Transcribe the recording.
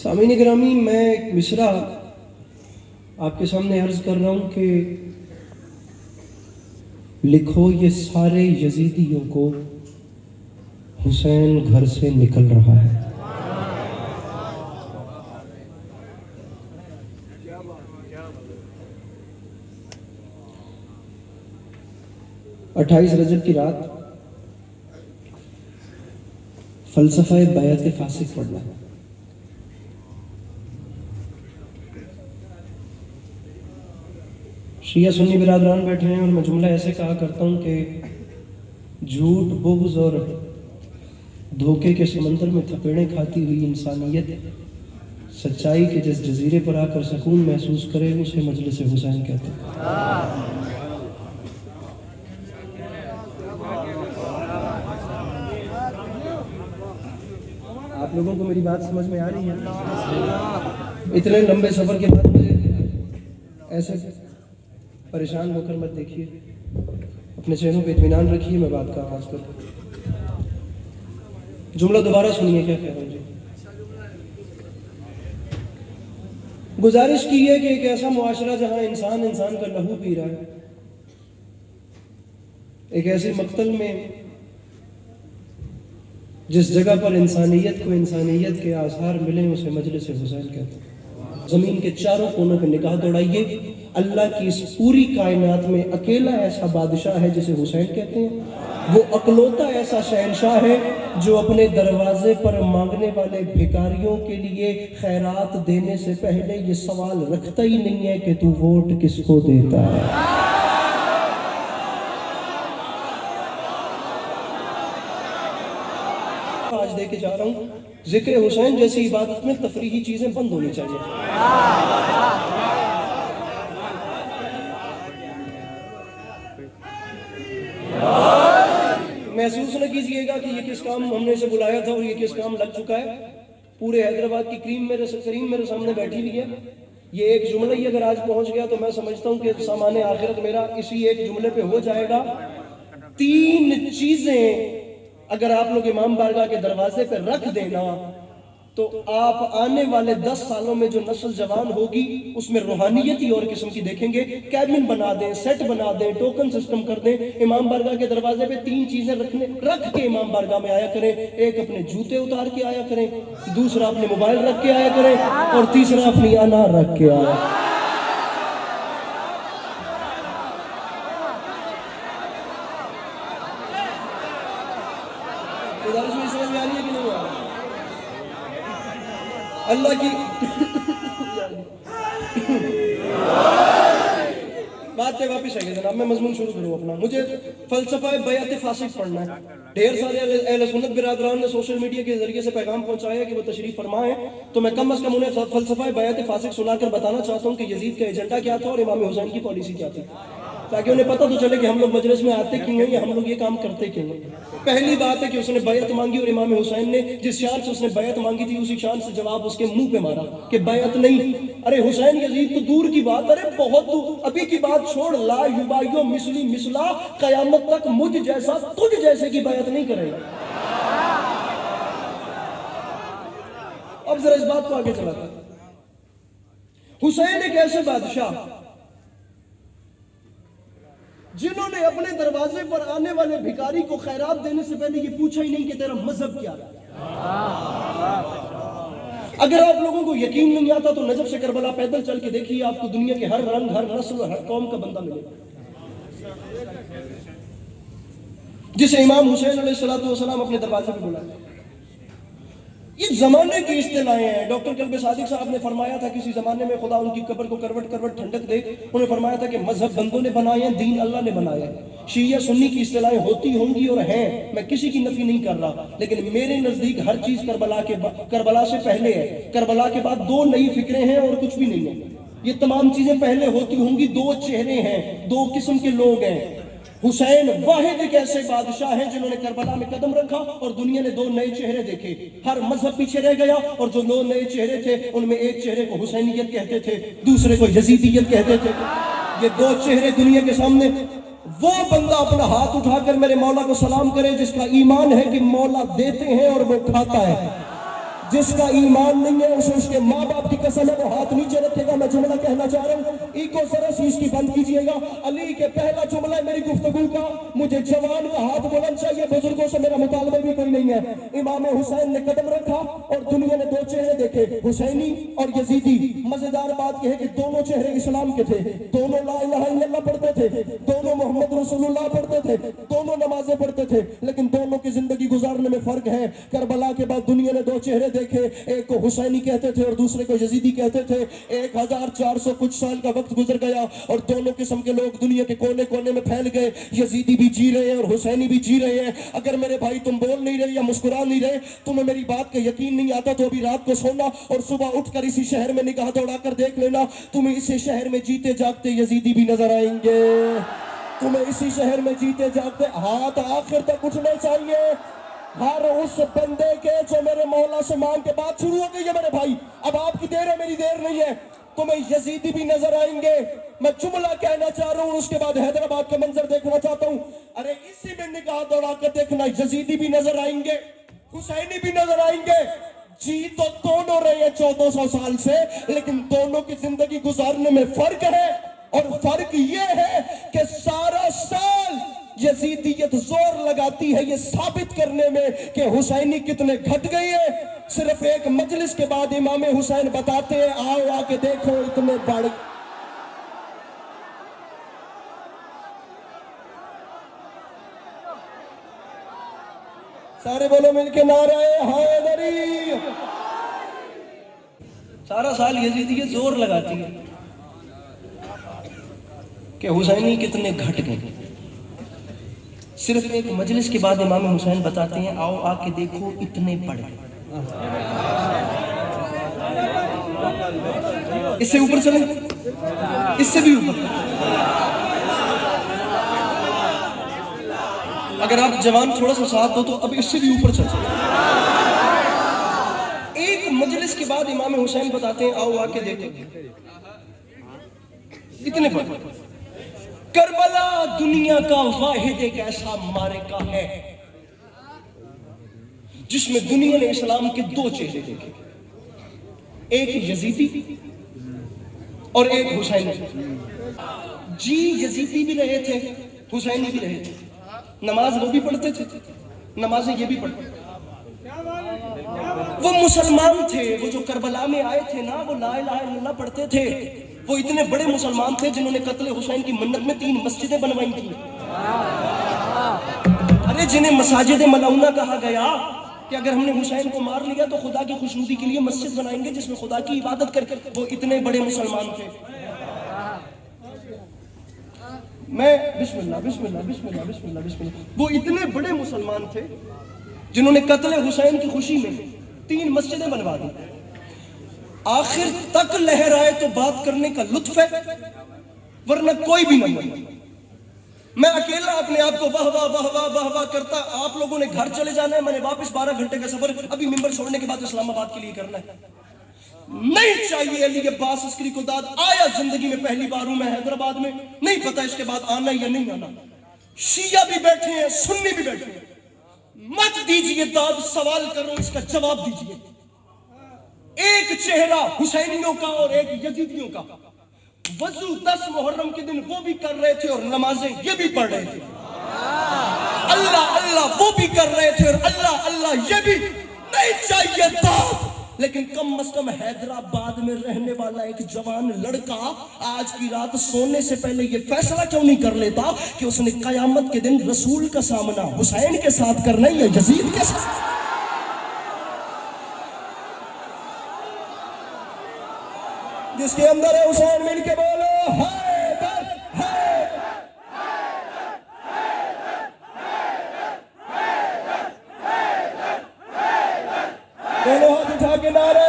सामीन गिरामी, मैं एक मिसरा आपके सामने अर्ज कर रहा हूँ कि लिखो ये सारे यजीदियों को हुसैन घर से निकल रहा है। अट्ठाईस रजब की रात फलसफा बैत फासिक पढ़ना है। शिया सुन्नी बिरादरान बैठे हैं और मैं जुमला ऐसे कहा करता हूँ कि झूठ, बुग़्ज़ और धोखे के समंदर में थपेड़े खाती हुई इंसानियत सच्चाई के जिस जजीरे पर आकर सुकून महसूस करे उसे मजलिस हुसैन कहते हैं। आप लोगों को मेरी बात समझ में आ रही है? इतने लंबे सफर के बाद मुझे ऐसे परेशान होकर मत देखिए, अपने चेहरों पे इत्मीनान रखिए। मैं बात का आगाज करता हूं, जुमला दोबारा सुनिए क्या कह रहा हूं जी। गुजारिश की है कि एक ऐसा मुआशरा जहां इंसान इंसान का लहू पी रहा है, एक ऐसी मक्तल में जिस जगह पर इंसानियत को इंसानियत के आसार मिले उसे मजलिस हुसैन कहते हैं। जमीन के चारों कोनों पे निगाह दौड़ाइए, अल्लाह की इस पूरी कायनात में अकेला ऐसा बादशाह है जिसे हुसैन कहते हैं। वो अकलौता ऐसा शहंशाह है जो अपने दरवाजे पर मांगने वाले भिखारियों के लिए खैरात देने से पहले ये सवाल रखता ही नहीं है कि तू वोट किसको देता है। आज दे के जा रहा हूं, जिक्र हुसैन जैसी इबादत में तफरीही चीजें बंद होनी चाहिए। महसूस न कीजिएगा कि ये किस काम हमने इसे बुलाया था और ये किस काम लग चुका है। पूरे हैदराबाद की करीम मेरे सामने बैठी हुई है। ये एक जुमला ही अगर आज पहुंच गया तो मैं समझता हूं कि सामान्य आखिरत मेरा इसी एक जुमले पे हो जाएगा। 3 चीजें अगर आप लोग इमाम बारगाह के दरवाजे पे रख देना तो आप आने वाले 10 सालों में जो नस्ल जवान होगी उसमें रूहानियत ही और किस्म की देखेंगे। कैबिन बना दें, सेट बना दें, टोकन सिस्टम कर दें। इमाम बारगाह के दरवाजे पे 3 चीजें रख के इमाम बारगाह में आया करें। एक अपने जूते उतार के आया करें, दूसरा अपने मोबाइल रख के आया करें और तीसरा अपनी अनार रख के आया। समझ में आ रही है कि नहीं आ रही? अल्लाह की बात पे वापिस आइए जनाब, मैं मजमून शुरू करूँ अपना। मुझे फलसफा बैत फासिक पढ़ना है। ढेर सारे अहले सुन्नत बिरादरान ने सोशल मीडिया के जरिए से पैगाम पहुंचाया कि वो तशरीफ फरमाएं, तो मैं कम अज कम उन्हें फलसफा बैत फासिक सुनाकर बताना चाहता हूँ कि यजीद का एजेंडा क्या था और इमाम हुसैन की पॉलिसी क्या थी, ताकि उन्हें पता तो चले कि हम लोग मजलिस में आते क्यों हैं या हम लोग ये काम करते क्यों हैं। पहली बात है कि उसने बैत मांगी और इमाम हुसैन ने जिस शान से उसने बैत मांगी थी उसी शान से जवाब उसके मुंह पे मारा कि बैत नहीं। अरे हुसैन यजीद तो दूर की बात, अरे बहुत दूर, अभी की बात छोड़, ला युबायो मिसली मिसला, कयामत तक मुझ जैसा तुझ जैसे की बैत नहीं करेगा। अब जरा इस बात को आगे चलाता। हुसैन एक ऐसे बादशाह जिन्होंने अपने दरवाजे पर आने वाले भिखारी को खैरात देने से पहले ये पूछा ही नहीं कि तेरा मजहब क्या है। अगर आप लोगों को यकीन नहीं आता तो नजफ से करबला पैदल चल के देखिए, आपको दुनिया के हर रंग, हर नस्ल, हर कौम का बंदा मिलेगा जिसे इमाम हुसैन अलैहिस्सलाम अपने दरवाजे पे बुलाया। ये जमाने की इस्तिलाहें हैं। डॉक्टर कल्बे सादिक साहब ने फरमाया था किसी जमाने में खुदा उनकी कब्र को करवट करवट ठंडक दे। उन्होंने फरमाया था कि मजहब बंदों ने बनाए हैं, दीन अल्लाह ने बनाया है। शिया सुन्नी की इस्तिलाहें होती होंगी और हैं, मैं किसी की नफी नहीं कर रहा, लेकिन मेरे नजदीक हर चीज करबला से पहले है। करबला के बाद 2 नई फिक्रें हैं और कुछ भी नहीं है। ये तमाम चीजें पहले होती होंगी। 2 चेहरे हैं, 2 किस्म के लोग हैं। हुसैन वाहिद एक ऐसे बादशाह हैं जिन्होंने करबला में कदम रखा और दुनिया ने 2 नए चेहरे देखे। हर मजहब पीछे रह गया और जो 2 नए चेहरे थे उनमें एक चेहरे को हुसैनियत कहते थे, दूसरे को यजीदियत कहते थे। ये 2 चेहरे दुनिया के सामने वो बंदा अपना हाथ उठाकर मेरे मौला को सलाम करे जिसका ईमान है कि मौला देते हैं और वो खाता है। जिसका ईमान नहीं है उसे उसके माँ बाप की कसम है वो हाथ नीचे रखेगा। मैं जुमला कहना चाह रहा हूँ, इको जरा सी इसकी बंद कीजिएगा। अली के पहला जुमला है मेरी गुफ्तगू का, मुझे जवान का हाथ बुलंद चाहिए, बुजुर्गों से मेरा मुतालबा भी कोई नहीं है। इमाम हुसैन ने कदम रखा और दुनिया ने दो चेहरे देखे, हुसैनी और यजीदी। मजेदार बात यह है कि दोनों चेहरे इस्लाम के थे, दोनों ला इलाहा इल्लल्लाह पढ़ते थे, दोनों मोहम्मद रसूलुल्लाह पढ़ते थे, दोनों नमाजें पढ़ते थे, लेकिन दोनों की जिंदगी गुजारने में फर्क है। करबला के बाद दुनिया ने दो चेहरे देखे, एक को हुसैनी कहते थे और दूसरे को यजीदी कहते थे। 1400 कुछ साल का वक्त गुजर गया और दोनों किस्म के लोग दुनिया के कोने कोने में फैल गए। यजीदी भी जी रहे हैं और हुसैनी भी जी रहे हैं। अगर मेरे भाई तुम बोल नहीं रहे या मुस्कुरा नहीं रहे, तुम्हें मेरी बात का यकीन नहीं आता, तो अभी रात को सोना और सुबह उठकर इसी शहर में निगाह दौड़ाकर देख लेना, तुम्हें इसी शहर में जीते जागते यजीदी भी नजर आएंगे। तुम्हें इसी शहर में जीते जागते हाथ आखिर तक उठने चाहिए हर उस बंदे के जो मेरे मौला से मांग के बात शुरू हो गई है। मेरे भाई अब आपकी देर है, मेरी देर नहीं है। तुम्हें यजीदी भी नजर आएंगे। मैं जुमला कहना चाह रहा हूं, उसके बाद हैदराबाद का मंजर देखना चाहता हूं। अरे इसी में निगाह दौड़ा कर देखना, यजीदी भी नजर आएंगे, हुसैनी भी नजर आएंगे। जी तो दोनों रहे हैं 1400 साल से, लेकिन दोनों की जिंदगी गुजारने में फर्क है। और फर्क यह है कि सारा साल यजीदियत जोर लगाती है ये साबित करने में कि हुसैनी कितने घट गए हैं। सिर्फ एक मजलिस के बाद इमाम हुसैन बताते हैं, आओ आके देखो इतने बढ़। सारे बोलो मिलके नारे हैदरी। सारा साल यजीदियत जोर लगाती है कि हुसैनी कितने घट गए। सिर्फ एक मजलिस के बाद इमाम हुसैन बताते हैं, आओ आके देखो इतने बढ़ गए। इससे ऊपर चले, इससे भी ऊपर। अगर आप जवान थोड़ा सा साथ दो तो अब इससे भी ऊपर चले। एक मजलिस के बाद इमाम हुसैन बताते हैं, आओ आके देखो इतने बढ़ गए। करबला दुनिया का वाहिद एक ऐसा मारिका है जिसमें दुनिया ने इस्लाम के दो चेहरे देखे, एक यजीदी और एक हुसैनी। जी यजीदी भी रहे थे, हुसैनी भी रहे थे। नमाज वो भी पढ़ते थे, नमाजें ये भी पढ़ते थे। वो मुसलमान थे, वो जो करबला में आए थे ना, वो ला इलाहा इल्लल्लाह पढ़ते थे। वो इतने बड़े मुसलमान थे जिन्होंने कत्ल हुसैन की मन्नत में 3 मस्जिदें बनवाई थी। अरे जिन्हें मसाजिद मलऊना कहा गया कि अगर हमने हुसैन को मार लिया तो खुदा की खुशनुदी के लिए मस्जिद बनाएंगे जिसमें खुदा की इबादत करके। वो इतने बड़े मुसलमान थे। मैं बिस्मिल्लाह बिस्मिल्लाह बिस्मिल्लाह बिस्मिल्लाह बिस्मिल्लाह, वो इतने बड़े मुसलमान थे जिन्होंने कत्ल हुसैन की खुशी में 3 मस्जिदें बनवा दी। आखिर तक लहराए तो बात करने का लुत्फ है, वरना कोई भी नहीं। मैं अकेला अपने आप को वाह वाह वाह वाह वाह वाह करता। आप लोगों ने घर चले जाना है, मैंने वापस 12 घंटे का सफर अभी मिंबर छोड़ने के बाद इस्लामाबाद के लिए करना है। नहीं चाहिए अली अब्बास अस्करी को दाद। आया जिंदगी में पहली बार हूं मैं हैदराबाद में, नहीं पता इसके बाद आना या नहीं आना। शिया भी बैठे हैं, सुन्नी भी बैठे हैं, मत दीजिए दाद, सवाल करो इसका जवाब दीजिए। एक चेहरा हुसैनियों का और एक यजीदियों का। वजू 10 मुहर्रम के दिन वो भी कर रहे थे और नमाजें ये भी पढ़ रहे थे। अल्लाह अल्लाह वो भी कर रहे थे और अल्लाह अल्लाह ये भी। नहीं चाहिए दाद, लेकिन कम से कम हैदराबाद में रहने वाला एक जवान लड़का आज की रात सोने से पहले ये फैसला क्यों नहीं कर लेता कि उसने कयामत के दिन रसूल का सामना हुसैन के साथ करना है या यजीद के साथ। जिसके अंदर है हुसैन, मिलके बोलो हैदर हैदर हैदर। दोनों हाथ उठा के नारे